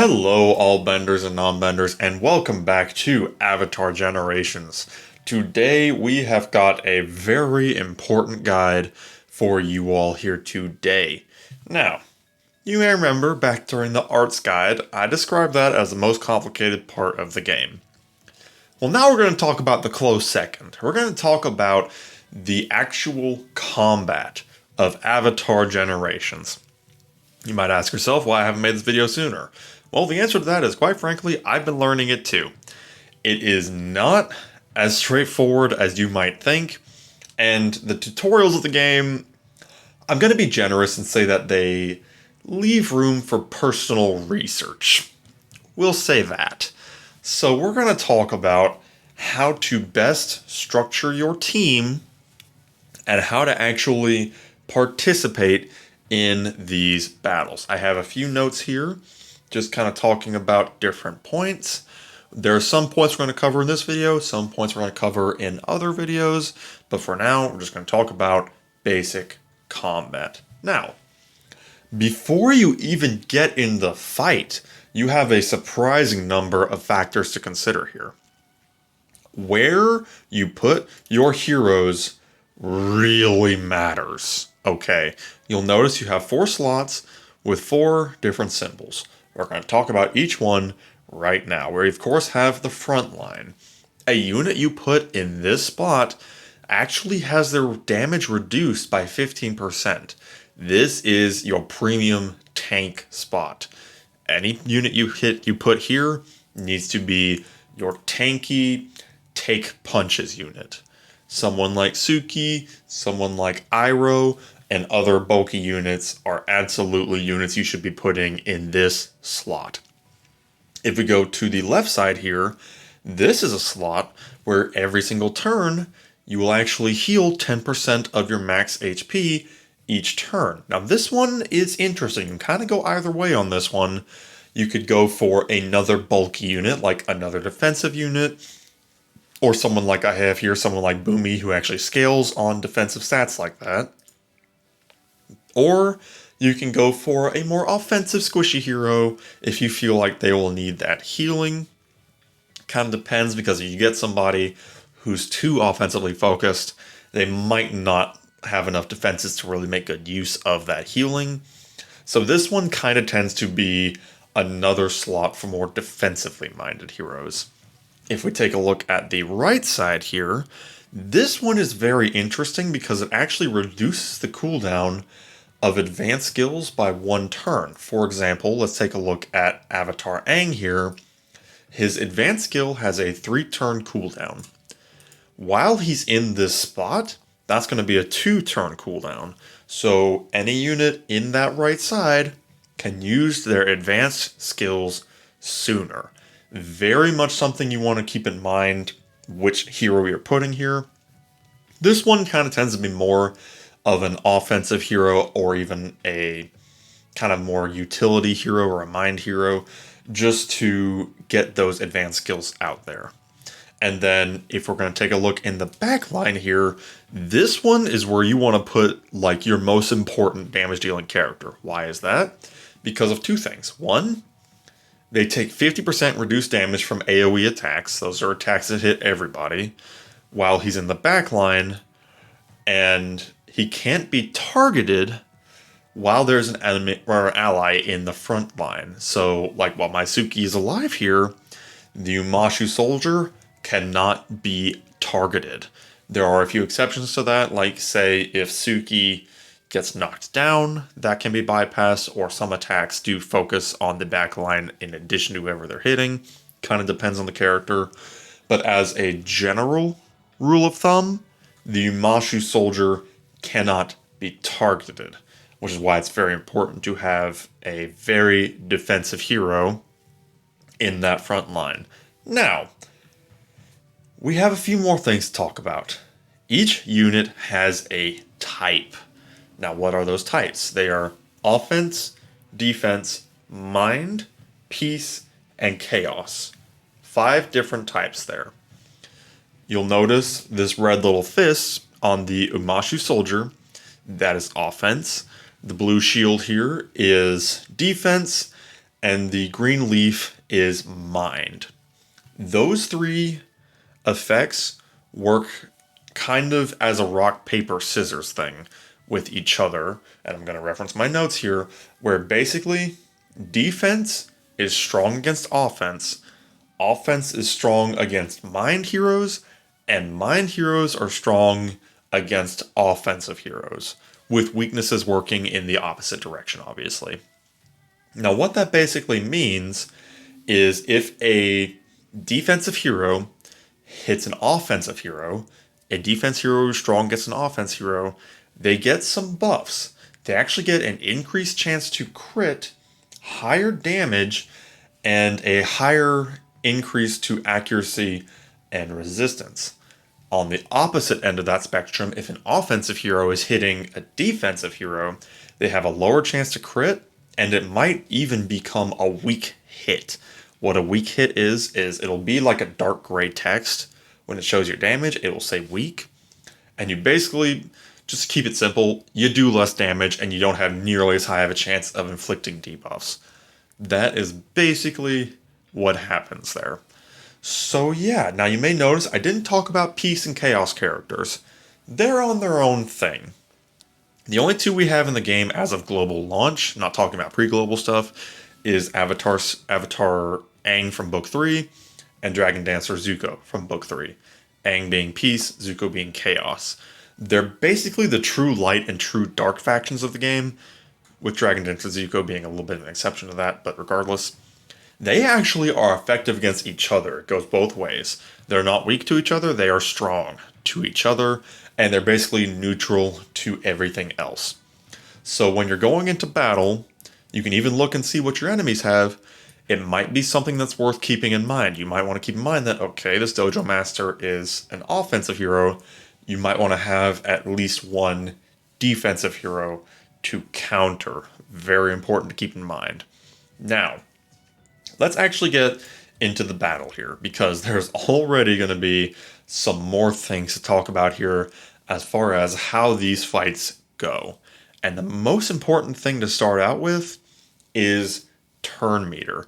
Hello, all benders and non-benders, and welcome back to Avatar Generations. Today we have got a very important guide for you all here today. Now, you may remember back during the arts guide, I described that as the most complicated part of the game. Well, now we're going to talk about the close second. We're going to talk about the actual combat of Avatar Generations. You might ask yourself why I haven't made this video sooner. Well, the answer to that is, quite frankly, I've been learning it too. It is not as straightforward as you might think, and the tutorials of the game, I'm going to be generous and say that they leave room for personal research. We'll say that. So we're going to talk about how to best structure your team and how to actually participate in these battles. I have a few notes here, just kind of talking about different points. There are some points we're going to cover in this video, some points we're going to cover in other videos, but for now, we're just going to talk about basic combat. Now, before you even get in the fight, you have a surprising number of factors to consider here. Where you put your heroes really matters. Okay, you'll notice you have 4 slots with 4 different symbols. We're going to talk about each one right now. We of course have the front line. A unit you put in this spot actually has their damage reduced by 15%. This is your premium tank spot. Any unit you put here needs to be your tanky take punches unit. Someone like Suki, someone like Iroh, and other bulky units are absolutely units you should be putting in this slot. If we go to the left side here, this is a slot where every single turn you will actually heal 10% of your max HP each turn. Now this one is interesting. You can kind of go either way on this one. You could go for another bulky unit, like another defensive unit, or someone like I have here, someone like Boomy, who actually scales on defensive stats like that. Or you can go for a more offensive squishy hero if you feel like they will need that healing. Kind of depends, because if you get somebody who's too offensively focused, they might not have enough defenses to really make good use of that healing. So this one kind of tends to be another slot for more defensively minded heroes. If we take a look at the right side here, this one is very interesting because it actually reduces the cooldown of advanced skills by 1 turn. For example, let's take a look at Avatar Aang here. His advanced skill has a 3-turn cooldown. While he's in this spot, that's going to be a 2-turn cooldown. So any unit in that right side can use their advanced skills sooner. Very much something you want to keep in mind which hero you're putting here. This one kind of tends to be more of an offensive hero, or even a kind of more utility hero or a mind hero, just to get those advanced skills out there. And then if we're going to take a look in the back line here, this one is where you want to put like your most important damage dealing character. Why is that? Because of 2 things. One, they take 50% reduced damage from AoE attacks. Those are attacks that hit everybody while he's in the back line, and he can't be targeted while there's an enemy or ally in the front line. So, like while my Suki is alive here, the Umashu soldier cannot be targeted. There are a few exceptions to that, like say if Suki gets knocked down, that can be bypassed, or some attacks do focus on the back line in addition to whoever they're hitting. Kind of depends on the character. But as a general rule of thumb, the Umashu soldier cannot be targeted, which is why it's very important to have a very defensive hero in that front line. Now, we have a few more things to talk about. Each unit has a type. Now, what are those types? They are offense, defense, mind, peace, and chaos. 5 different types there. You'll notice this red little fist on the Umashu soldier. That is offense. The blue shield here is defense, and the green leaf is mind. Those three effects work kind of as a rock, paper, scissors thing with each other. And I'm going to reference my notes here, where basically defense is strong against offense, offense is strong against mind heroes, and mind heroes are strong against offensive heroes, with weaknesses working in the opposite direction, obviously. Now, what that basically means is if a defensive hero hits an offensive hero, a defense hero is strong against an offense hero, they get some buffs. They actually get an increased chance to crit, higher damage, and a higher increase to accuracy and resistance. On the opposite end of that spectrum, if an offensive hero is hitting a defensive hero, they have a lower chance to crit, and it might even become a weak hit. What a weak hit is it'll be like a dark gray text. When it shows your damage, it will say weak. And you basically, just to keep it simple, you do less damage and you don't have nearly as high of a chance of inflicting debuffs. That is basically what happens there. So yeah, now you may notice I didn't talk about Peace and Chaos characters. They're on their own thing. The only two we have in the game as of global launch, not talking about pre-global stuff, is Avatar Aang from Book 3 and Dragon Dancer Zuko from Book 3. Aang being Peace, Zuko being Chaos. They're basically the true light and true dark factions of the game, with Dragon Dancer Zuko being a little bit of an exception to that, but regardless. They actually are effective against each other. It goes both ways. They're not weak to each other, they are strong to each other, and they're basically neutral to everything else. So when you're going into battle, you can even look and see what your enemies have. It might be something that's worth keeping in mind. You might want to keep in mind that, okay, this Dojo Master is an offensive hero. You might want to have at least one defensive hero to counter. Very important to keep in mind. Now, let's actually get into the battle here, because there's already going to be some more things to talk about here as far as how these fights go. And the most important thing to start out with is turn meter.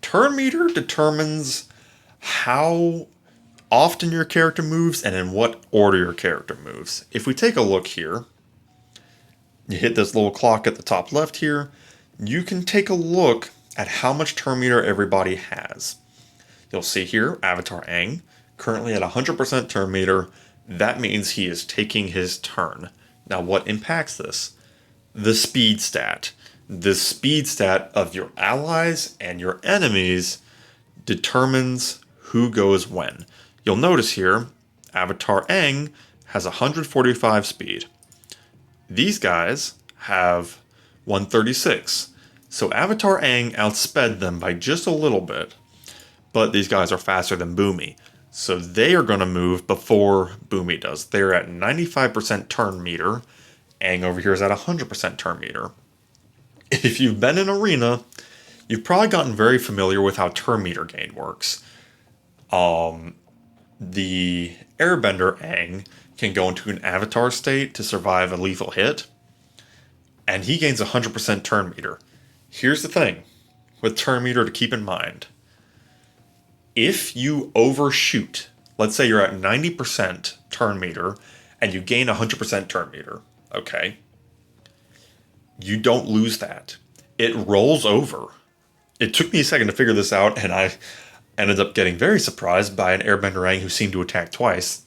Turn meter determines how often your character moves and in what order your character moves. If we take a look here, you hit this little clock at the top left here, you can take a look at how much turn meter everybody has. You'll see here, Avatar Aang, currently at 100% turn meter. That means he is taking his turn. Now what impacts this? The speed stat. The speed stat of your allies and your enemies determines who goes when. You'll notice here, Avatar Aang has 145 speed. These guys have 136. So Avatar Aang outsped them by just a little bit, but these guys are faster than Boomy. So they are going to move before Boomy does. They're at 95% turn meter. Aang over here is at 100% turn meter. If you've been in Arena, you've probably gotten very familiar with how turn meter gain works. The Airbender Aang can go into an avatar state to survive a lethal hit, and he gains 100% turn meter. Here's the thing with turn meter to keep in mind. If you overshoot, let's say you're at 90% turn meter and you gain 100% turn meter, okay? You don't lose that. It rolls over. It took me a second to figure this out, and I ended up getting very surprised by an Airbender Aang who seemed to attack twice.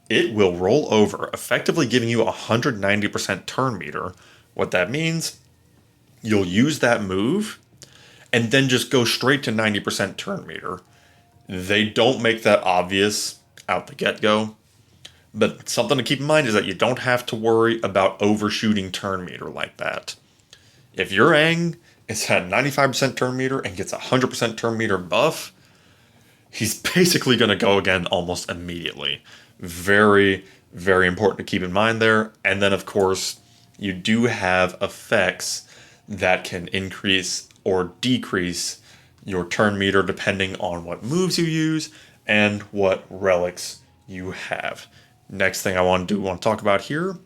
It will roll over, effectively giving you 190% turn meter. What that means, you'll use that move and then just go straight to 90% turn meter. They don't make that obvious out the get-go, but something to keep in mind is that you don't have to worry about overshooting turn meter like that. If your Aang is at 95% turn meter and gets 100% turn meter buff, he's basically going to go again almost immediately. Very, very important to keep in mind there. And then, of course, you do have effects that can increase or decrease your turn meter depending on what moves you use and what relics you have. Next thing I want to talk about here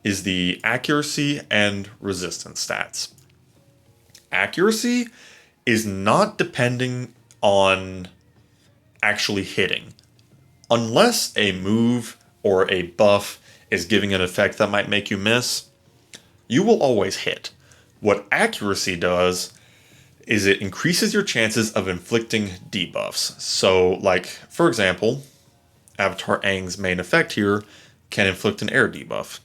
is the accuracy and resistance stats. Accuracy is not depending on actually hitting. Unless a move or a buff is giving an effect that might make you miss, you will always hit. What accuracy does is it increases your chances of inflicting debuffs. So, like, for example, Avatar Aang's main effect here can inflict an air debuff.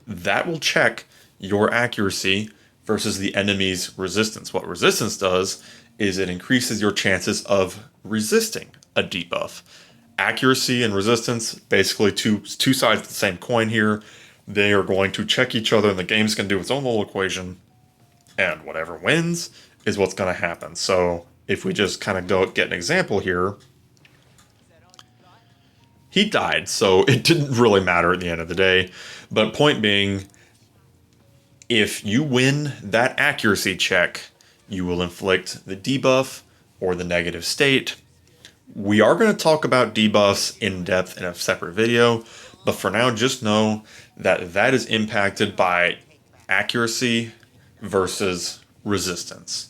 That will check your accuracy versus the enemy's resistance. What resistance does is it increases your chances of resisting a debuff. Accuracy and resistance, basically two sides of the same coin here. They are going to check each other, and the game's going to do its own little equation, and whatever wins is what's going to happen. So if we just kind of go get an example here, he died, so it didn't really matter at the end of the day. But point being, if you win that accuracy check, you will inflict the debuff or the negative state. We are going to talk about debuffs in depth in a separate video, but for now, just know that that is impacted by accuracy versus resistance.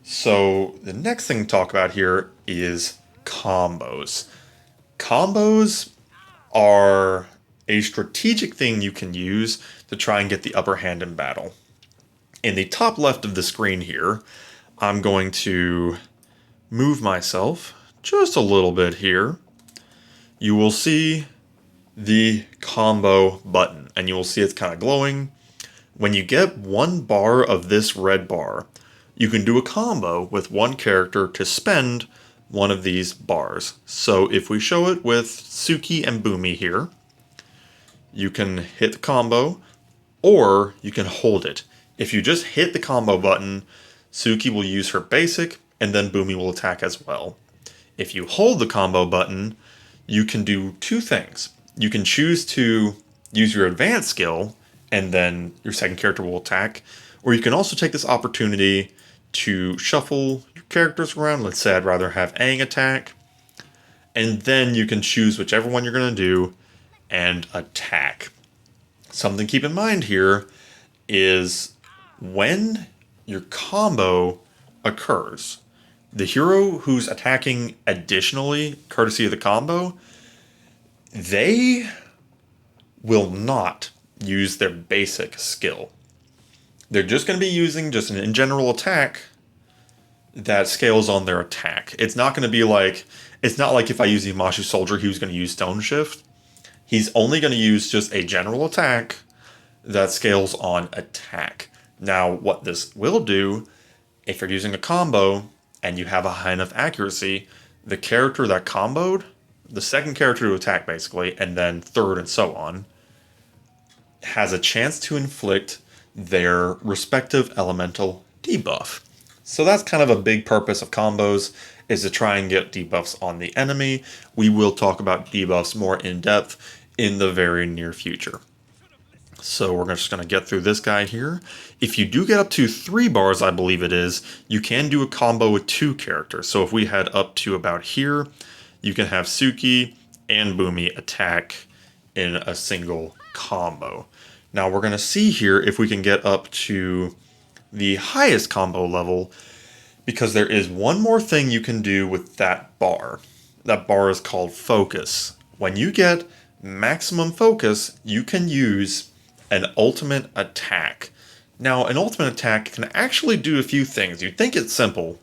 So the next thing to talk about here is combos. Combos are a strategic thing you can use to try and get the upper hand in battle. In the top left of the screen here, I'm going to move myself just a little bit here. You will see the combo button, and you will see it's kind of glowing. When you get 1 bar of this red bar, you can do a combo with one character to spend one of these bars. So if we show it with Suki and Boomy here, you can hit the combo, or you can hold it. If you just hit the combo button, Suki will use her basic, and then Boomy will attack as well. If you hold the combo button, you can do 2 things. You can choose to use your advanced skill, and then your second character will attack, or you can also take this opportunity to shuffle your characters around. Let's say I'd rather have Aang attack, and then you can choose whichever one you're going to do and attack. Something to keep in mind here is when your combo occurs, the hero who's attacking additionally, courtesy of the combo, they will not use their basic skill. They're just going to be using just an in general attack that scales on their attack. It's not going to be like, it's not like if I use the Imashu Soldier, he was going to use Stone Shift. He's only going to use just a general attack that scales on attack. Now, what this will do, if you're using a combo and you have a high enough accuracy, the character that comboed, the second character to attack basically, and then third and so on, has a chance to inflict their respective elemental debuff. So that's kind of a big purpose of combos, is to try and get debuffs on the enemy. We will talk about debuffs more in depth in the very near future. So we're just going to get through this guy here. If you do get up to 3 bars, I believe it is, you can do a combo with 2 characters. So if we head up to about here, you can have Suki and Boomy attack in a single combo. Now we're going to see here if we can get up to the highest combo level, because there is one more thing you can do with that bar. That bar is called focus. When you get maximum focus, you can use an ultimate attack. Now, an ultimate attack can actually do a few things. You'd think it's simple,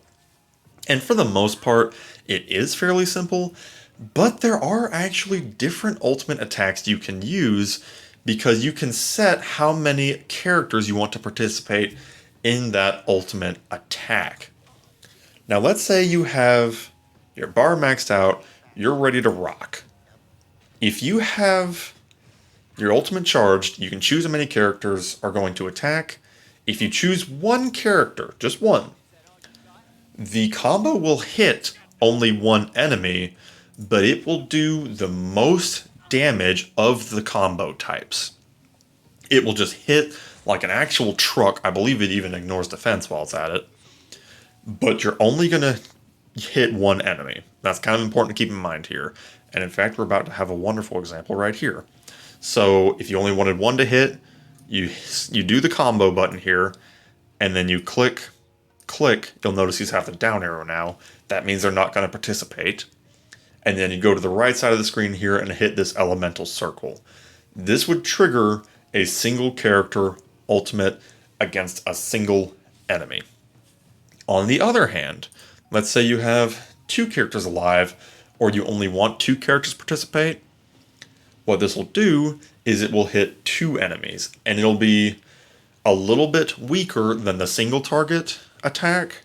and for the most part, it is fairly simple, but there are actually different ultimate attacks you can use, because you can set how many characters you want to participate in that ultimate attack. Now, let's say you have your bar maxed out, you're ready to rock. If you have your ultimate charged, you can choose how many characters are going to attack. If you choose one character, just one, the combo will hit only one enemy, but it will do the most damage of the combo types. It will just hit like an actual truck. I believe it even ignores defense while it's at it. But you're only going to hit one enemy. That's kind of important to keep in mind here. And in fact, we're about to have a wonderful example right here. So if you only wanted one to hit, you do the combo button here, and then you click click, you'll notice he's have the down arrow now. That means they're not going to participate. And then you go to the right side of the screen here and hit this elemental circle. This would trigger a single character ultimate against a single enemy. On the other hand, let's say you have 2 characters alive, or you only want 2 characters to participate. What this will do is it will hit 2 enemies, and it'll be a little bit weaker than the single target attack,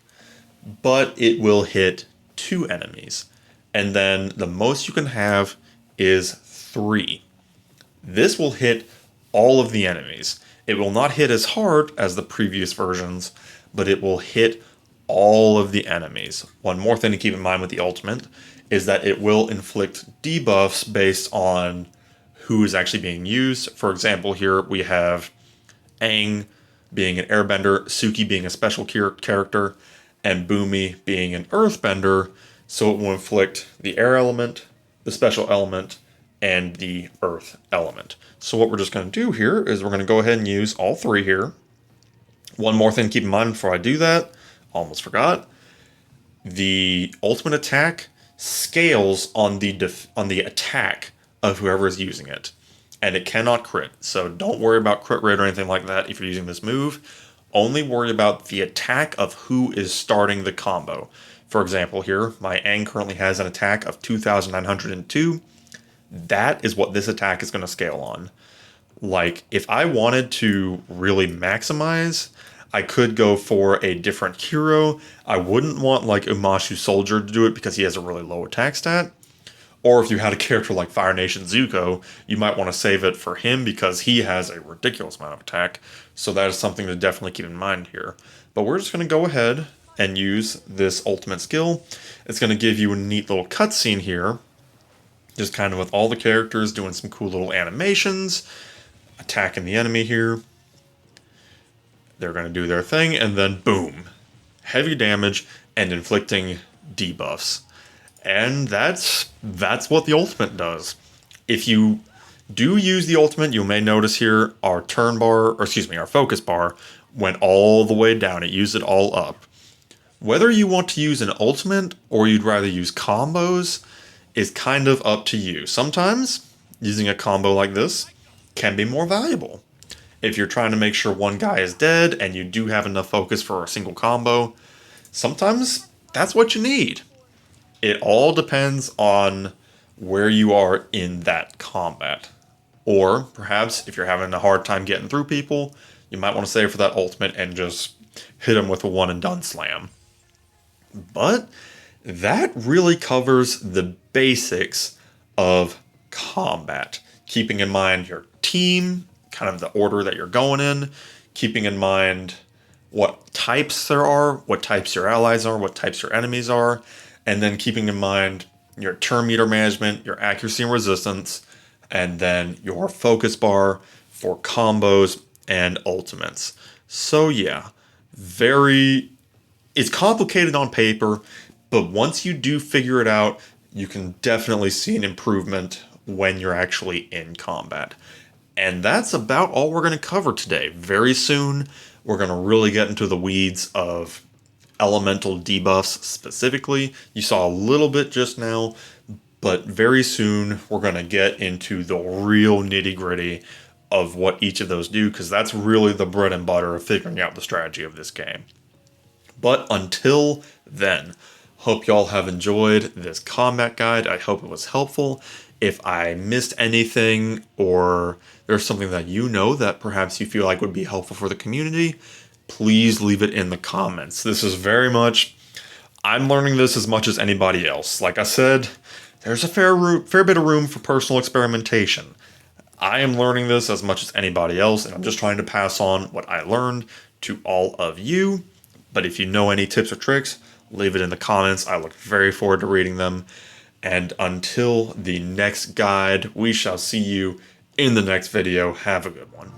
but it will hit 2 enemies. And then the most you can have is 3. This will hit all of the enemies. It will not hit as hard as the previous versions, but it will hit all of the enemies. One more thing to keep in mind with the ultimate is that it will inflict debuffs based on who is actually being used. For example, here we have Aang being an airbender, Suki being a special character, and Boomy being an earthbender, so it will inflict the air element, the special element, and the earth element. So what we're just going to do here is we're going to go ahead and use all 3 here. One more thing to keep in mind before I do that, almost forgot, the ultimate attack scales on the attack of whoever is using it, and it cannot crit. So don't worry about crit rate or anything like that if you're using this move. Only worry about the attack of who is starting the combo. For example, here my Aang currently has an attack of 2,902. That is what this attack is going to scale on. Like, if I wanted to really maximize, I could go for a different hero. I wouldn't want like Umashu Soldier to do it because he has a really low attack stat. Or if you had a character like Fire Nation Zuko, you might want to save it for him because he has a ridiculous amount of attack. So that is something to definitely keep in mind here. But we're just going to go ahead and use this ultimate skill. It's going to give you a neat little cutscene here, just kind of with all the characters doing some cool little animations, attacking the enemy here. They're going to do their thing, and then boom, heavy damage and inflicting debuffs. And that's what the ultimate does. If you do use the ultimate, you may notice here our our focus bar went all the way down. It used it all up. Whether you want to use an ultimate or you'd rather use combos is kind of up to you. Sometimes using a combo like this can be more valuable. If you're trying to make sure one guy is dead and you do have enough focus for a single combo, sometimes that's what you need. It all depends on where you are in that combat. Or perhaps if you're having a hard time getting through people, you might want to save for that ultimate and just hit them with a one and done slam. But that really covers the basics of combat. Keeping in mind your team, kind of the order that you're going in, keeping in mind what types there are, what types your allies are, what types your enemies are, and then keeping in mind your turn meter management, your accuracy and resistance, and then your focus bar for combos and ultimates. So yeah, it's complicated on paper, but once you do figure it out, you can definitely see an improvement when you're actually in combat. And that's about all we're going to cover today. Very soon, we're going to really get into the weeds of elemental debuffs specifically. You saw a little bit just now, but very soon we're going to get into the real nitty-gritty of what each of those do, because that's really the bread and butter of figuring out the strategy of this game. But until then, hope y'all have enjoyed this combat guide. I hope it was helpful. If I missed anything, or there's something that you know that perhaps you feel like would be helpful for the community, please leave it in the comments. This is very much, I'm learning this as much as anybody else. Like I said, there's a fair bit of room for personal experimentation. I am learning this as much as anybody else, and I'm just trying to pass on what I learned to all of you. But if you know any tips or tricks, leave it in the comments. I look very forward to reading them. And until the next guide, we shall see you in the next video. Have a good one.